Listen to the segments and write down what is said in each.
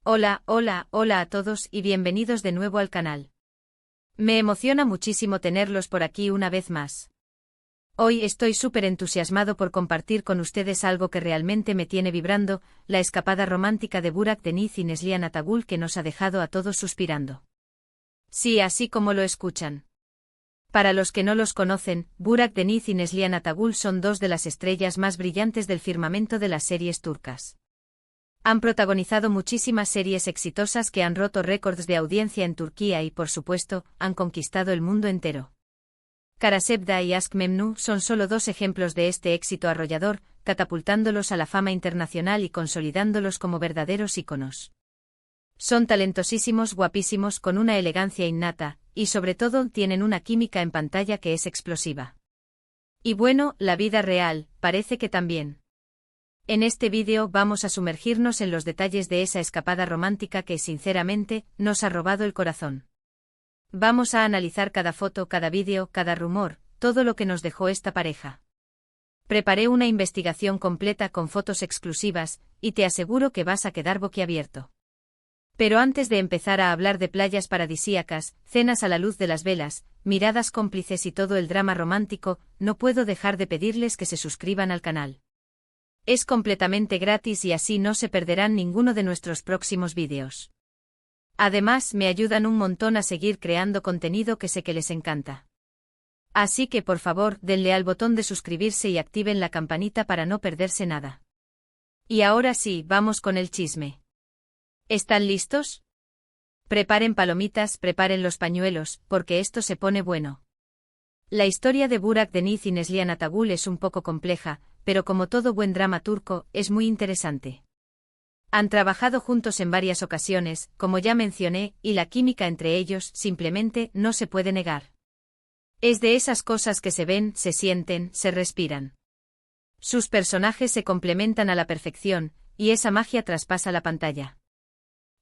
Hola, hola, hola a todos y bienvenidos de nuevo al canal. Me emociona muchísimo tenerlos por aquí una vez más. Hoy estoy súper entusiasmado por compartir con ustedes algo que realmente me tiene vibrando, la escapada romántica de Burak Deniz y Neslihan Atagul que nos ha dejado a todos suspirando. Sí, así como lo escuchan. Para los que no los conocen, Burak Deniz y Neslihan Atagul son dos de las estrellas más brillantes del firmamento de las series turcas. Han protagonizado muchísimas series exitosas que han roto récords de audiencia en Turquía y, por supuesto, han conquistado el mundo entero. Kara Sevda y Aşk Memnu son solo dos ejemplos de este éxito arrollador, catapultándolos a la fama internacional y consolidándolos como verdaderos íconos. Son talentosísimos, guapísimos, con una elegancia innata, y sobre todo tienen una química en pantalla que es explosiva. Y bueno, la vida real, parece que también. En este vídeo vamos a sumergirnos en los detalles de esa escapada romántica que, sinceramente, nos ha robado el corazón. Vamos a analizar cada foto, cada vídeo, cada rumor, todo lo que nos dejó esta pareja. Preparé una investigación completa con fotos exclusivas, y te aseguro que vas a quedar boquiabierto. Pero antes de empezar a hablar de playas paradisíacas, cenas a la luz de las velas, miradas cómplices y todo el drama romántico, no puedo dejar de pedirles que se suscriban al canal. Es completamente gratis y así no se perderán ninguno de nuestros próximos vídeos. Además, me ayudan un montón a seguir creando contenido que sé que les encanta. Así que por favor, denle al botón de suscribirse y activen la campanita para no perderse nada. Y ahora sí, vamos con el chisme. ¿Están listos? Preparen palomitas, preparen los pañuelos, porque esto se pone bueno. La historia de Burak Deniz y Neslihan Atagul es un poco compleja, pero como todo buen drama turco, es muy interesante. Han trabajado juntos en varias ocasiones, como ya mencioné, y la química entre ellos simplemente no se puede negar. Es de esas cosas que se ven, se sienten, se respiran. Sus personajes se complementan a la perfección, y esa magia traspasa la pantalla.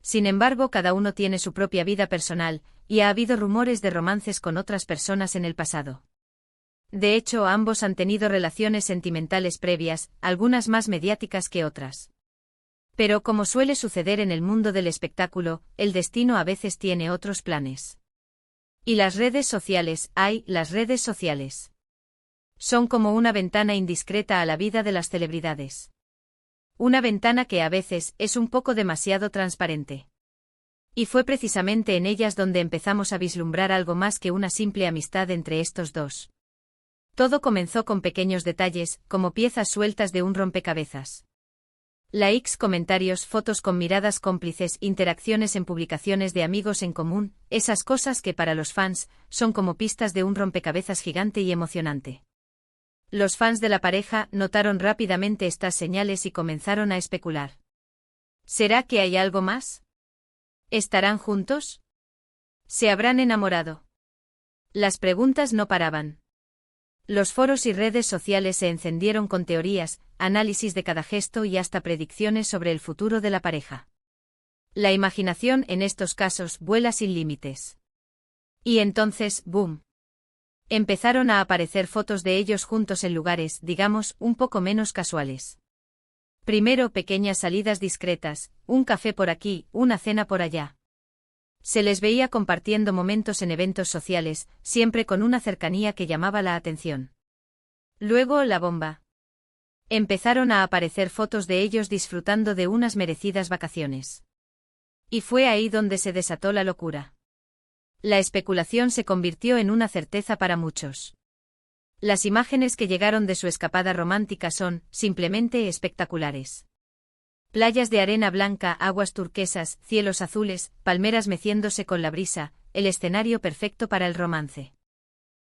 Sin embargo, cada uno tiene su propia vida personal, y ha habido rumores de romances con otras personas en el pasado. De hecho, ambos han tenido relaciones sentimentales previas, algunas más mediáticas que otras. Pero como suele suceder en el mundo del espectáculo, el destino a veces tiene otros planes. Y las redes sociales, las redes sociales. Son como una ventana indiscreta a la vida de las celebridades. Una ventana que a veces es un poco demasiado transparente. Y fue precisamente en ellas donde empezamos a vislumbrar algo más que una simple amistad entre estos dos. Todo comenzó con pequeños detalles, como piezas sueltas de un rompecabezas. Likes, comentarios, fotos con miradas cómplices, interacciones en publicaciones de amigos en común, esas cosas que para los fans son como pistas de un rompecabezas gigante y emocionante. Los fans de la pareja notaron rápidamente estas señales y comenzaron a especular. ¿Será que hay algo más? ¿Estarán juntos? ¿Se habrán enamorado? Las preguntas no paraban. Los foros y redes sociales se encendieron con teorías, análisis de cada gesto y hasta predicciones sobre el futuro de la pareja. La imaginación en estos casos vuela sin límites. Y entonces, ¡boom! Empezaron a aparecer fotos de ellos juntos en lugares, digamos, un poco menos casuales. Primero pequeñas salidas discretas, un café por aquí, una cena por allá. Se les veía compartiendo momentos en eventos sociales, siempre con una cercanía que llamaba la atención. Luego la bomba. Empezaron a aparecer fotos de ellos disfrutando de unas merecidas vacaciones. Y fue ahí donde se desató la locura. La especulación se convirtió en una certeza para muchos. Las imágenes que llegaron de su escapada romántica son, simplemente, espectaculares. Playas de arena blanca, aguas turquesas, cielos azules, palmeras meciéndose con la brisa, el escenario perfecto para el romance.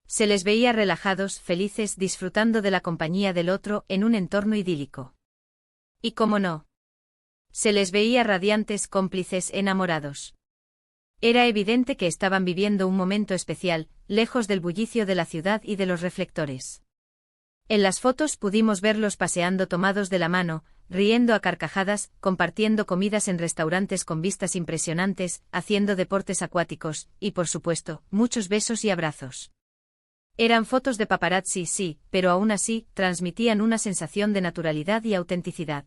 Se les veía relajados, felices, disfrutando de la compañía del otro en un entorno idílico. Y cómo no. Se les veía radiantes, cómplices, enamorados. Era evidente que estaban viviendo un momento especial, lejos del bullicio de la ciudad y de los reflectores. En las fotos pudimos verlos paseando tomados de la mano, riendo a carcajadas, compartiendo comidas en restaurantes con vistas impresionantes, haciendo deportes acuáticos, y por supuesto, muchos besos y abrazos. Eran fotos de paparazzi, sí, pero aún así, transmitían una sensación de naturalidad y autenticidad.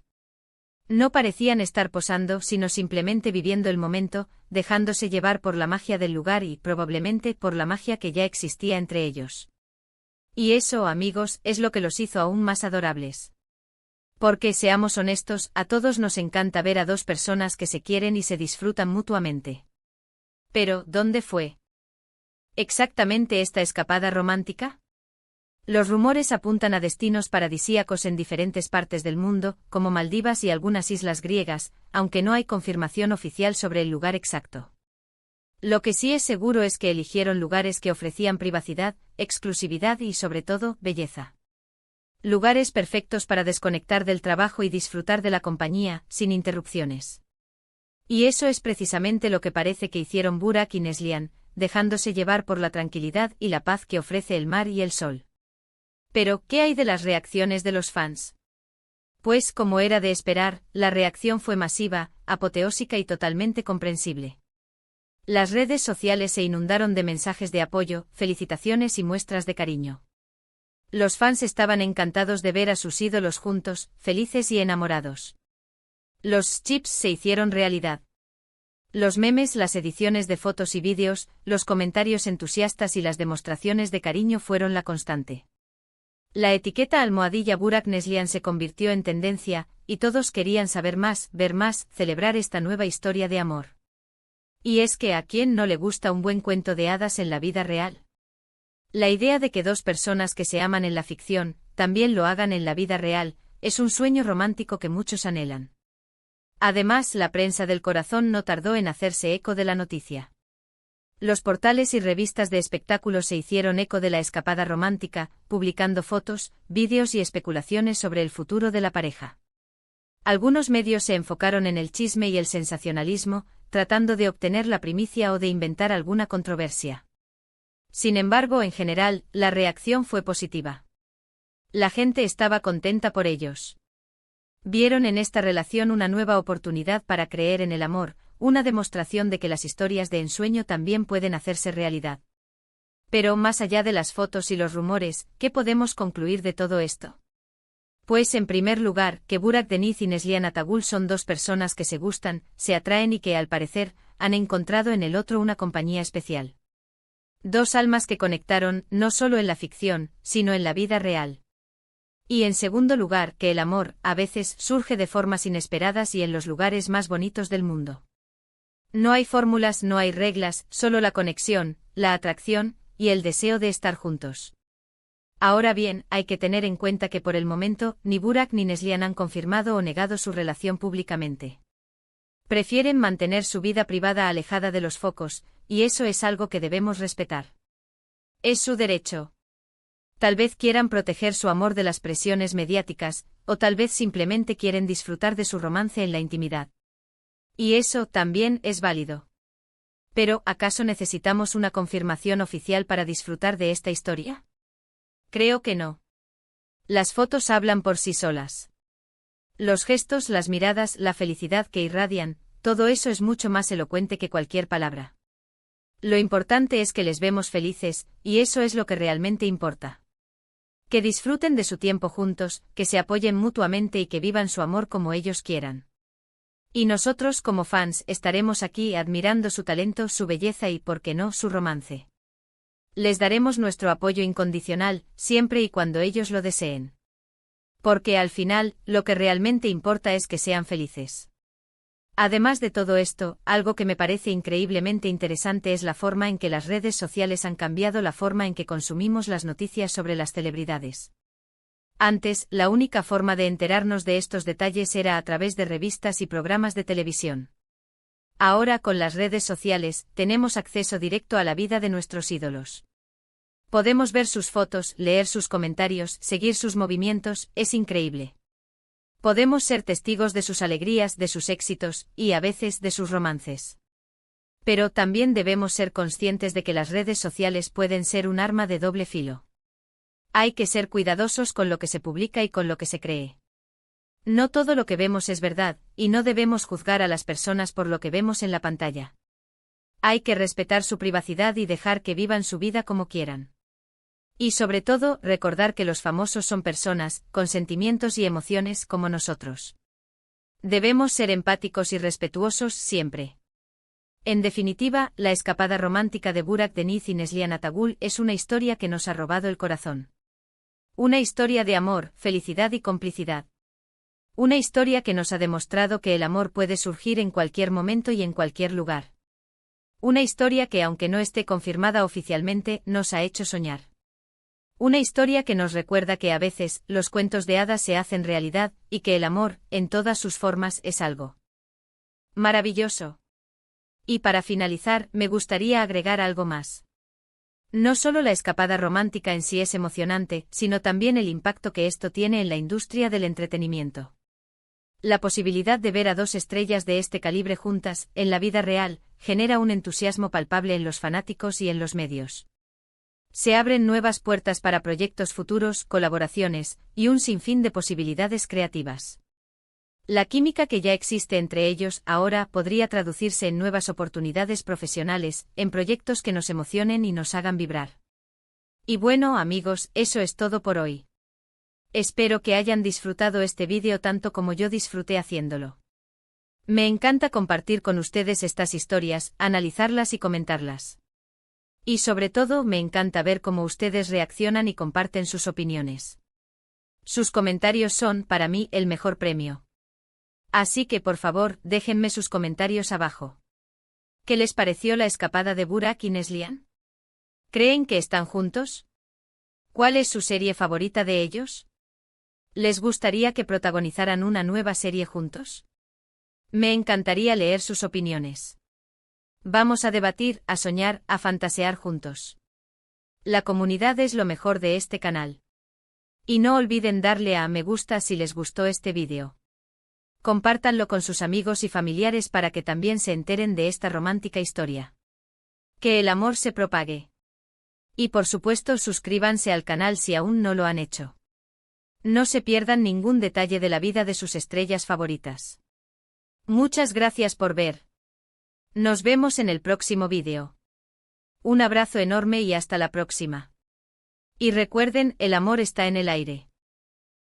No parecían estar posando, sino simplemente viviendo el momento, dejándose llevar por la magia del lugar y, probablemente, por la magia que ya existía entre ellos. Y eso, amigos, es lo que los hizo aún más adorables. Porque, seamos honestos, a todos nos encanta ver a dos personas que se quieren y se disfrutan mutuamente. Pero, ¿dónde fue exactamente esta escapada romántica? Los rumores apuntan a destinos paradisíacos en diferentes partes del mundo, como Maldivas y algunas islas griegas, aunque no hay confirmación oficial sobre el lugar exacto. Lo que sí es seguro es que eligieron lugares que ofrecían privacidad, exclusividad y, sobre todo, belleza. Lugares perfectos para desconectar del trabajo y disfrutar de la compañía, sin interrupciones. Y eso es precisamente lo que parece que hicieron Burak y Neslihan, dejándose llevar por la tranquilidad y la paz que ofrece el mar y el sol. Pero, ¿qué hay de las reacciones de los fans? Pues, como era de esperar, la reacción fue masiva, apoteósica y totalmente comprensible. Las redes sociales se inundaron de mensajes de apoyo, felicitaciones y muestras de cariño. Los fans estaban encantados de ver a sus ídolos juntos, felices y enamorados. Los chips se hicieron realidad. Los memes, las ediciones de fotos y vídeos, los comentarios entusiastas y las demostraciones de cariño fueron la constante. La etiqueta almohadilla Burak Neslihan se convirtió en tendencia, y todos querían saber más, ver más, celebrar esta nueva historia de amor. Y es que ¿a quién no le gusta un buen cuento de hadas en la vida real? La idea de que dos personas que se aman en la ficción, también lo hagan en la vida real, es un sueño romántico que muchos anhelan. Además, la prensa del corazón no tardó en hacerse eco de la noticia. Los portales y revistas de espectáculos se hicieron eco de la escapada romántica, publicando fotos, vídeos y especulaciones sobre el futuro de la pareja. Algunos medios se enfocaron en el chisme y el sensacionalismo, tratando de obtener la primicia o de inventar alguna controversia. Sin embargo, en general, la reacción fue positiva. La gente estaba contenta por ellos. Vieron en esta relación una nueva oportunidad para creer en el amor, una demostración de que las historias de ensueño también pueden hacerse realidad. Pero más allá de las fotos y los rumores, ¿qué podemos concluir de todo esto? Pues en primer lugar, que Burak Deniz y Neslihan Atagul son dos personas que se gustan, se atraen y que, al parecer, han encontrado en el otro una compañía especial. Dos almas que conectaron, no solo en la ficción, sino en la vida real. Y en segundo lugar, que el amor, a veces, surge de formas inesperadas y en los lugares más bonitos del mundo. No hay fórmulas, no hay reglas, solo la conexión, la atracción, y el deseo de estar juntos. Ahora bien, hay que tener en cuenta que por el momento, ni Burak ni Neslihan han confirmado o negado su relación públicamente. Prefieren mantener su vida privada alejada de los focos, y eso es algo que debemos respetar. Es su derecho. Tal vez quieran proteger su amor de las presiones mediáticas, o tal vez simplemente quieren disfrutar de su romance en la intimidad. Y eso también es válido. Pero, ¿acaso necesitamos una confirmación oficial para disfrutar de esta historia? Creo que no. Las fotos hablan por sí solas. Los gestos, las miradas, la felicidad que irradian, todo eso es mucho más elocuente que cualquier palabra. Lo importante es que les vemos felices, y eso es lo que realmente importa. Que disfruten de su tiempo juntos, que se apoyen mutuamente y que vivan su amor como ellos quieran. Y nosotros como fans estaremos aquí admirando su talento, su belleza y, por qué no, su romance. Les daremos nuestro apoyo incondicional, siempre y cuando ellos lo deseen. Porque al final, lo que realmente importa es que sean felices. Además de todo esto, algo que me parece increíblemente interesante es la forma en que las redes sociales han cambiado la forma en que consumimos las noticias sobre las celebridades. Antes, la única forma de enterarnos de estos detalles era a través de revistas y programas de televisión. Ahora, con las redes sociales, tenemos acceso directo a la vida de nuestros ídolos. Podemos ver sus fotos, leer sus comentarios, seguir sus movimientos, es increíble. Podemos ser testigos de sus alegrías, de sus éxitos, y a veces de sus romances. Pero también debemos ser conscientes de que las redes sociales pueden ser un arma de doble filo. Hay que ser cuidadosos con lo que se publica y con lo que se cree. No todo lo que vemos es verdad, y no debemos juzgar a las personas por lo que vemos en la pantalla. Hay que respetar su privacidad y dejar que vivan su vida como quieran. Y sobre todo, recordar que los famosos son personas, con sentimientos y emociones como nosotros. Debemos ser empáticos y respetuosos siempre. En definitiva, la escapada romántica de Burak Deniz y Neslihan Atagul es una historia que nos ha robado el corazón. Una historia de amor, felicidad y complicidad. Una historia que nos ha demostrado que el amor puede surgir en cualquier momento y en cualquier lugar. Una historia que, aunque no esté confirmada oficialmente, nos ha hecho soñar. Una historia que nos recuerda que a veces, los cuentos de hadas se hacen realidad, y que el amor, en todas sus formas, es algo maravilloso. Y para finalizar, me gustaría agregar algo más. No solo la escapada romántica en sí es emocionante, sino también el impacto que esto tiene en la industria del entretenimiento. La posibilidad de ver a dos estrellas de este calibre juntas, en la vida real, genera un entusiasmo palpable en los fanáticos y en los medios. Se abren nuevas puertas para proyectos futuros, colaboraciones, y un sinfín de posibilidades creativas. La química que ya existe entre ellos ahora podría traducirse en nuevas oportunidades profesionales, en proyectos que nos emocionen y nos hagan vibrar. Y bueno, amigos, eso es todo por hoy. Espero que hayan disfrutado este vídeo tanto como yo disfruté haciéndolo. Me encanta compartir con ustedes estas historias, analizarlas y comentarlas. Y sobre todo, me encanta ver cómo ustedes reaccionan y comparten sus opiniones. Sus comentarios son, para mí, el mejor premio. Así que por favor, déjenme sus comentarios abajo. ¿Qué les pareció la escapada de Burak y Neslihan? ¿Creen que están juntos? ¿Cuál es su serie favorita de ellos? ¿Les gustaría que protagonizaran una nueva serie juntos? Me encantaría leer sus opiniones. Vamos a debatir, a soñar, a fantasear juntos. La comunidad es lo mejor de este canal. Y no olviden darle a me gusta si les gustó este vídeo. Compártanlo con sus amigos y familiares para que también se enteren de esta romántica historia. Que el amor se propague. Y por supuesto suscríbanse al canal si aún no lo han hecho. No se pierdan ningún detalle de la vida de sus estrellas favoritas. Muchas gracias por ver. Nos vemos en el próximo vídeo. Un abrazo enorme y hasta la próxima. Y recuerden, el amor está en el aire.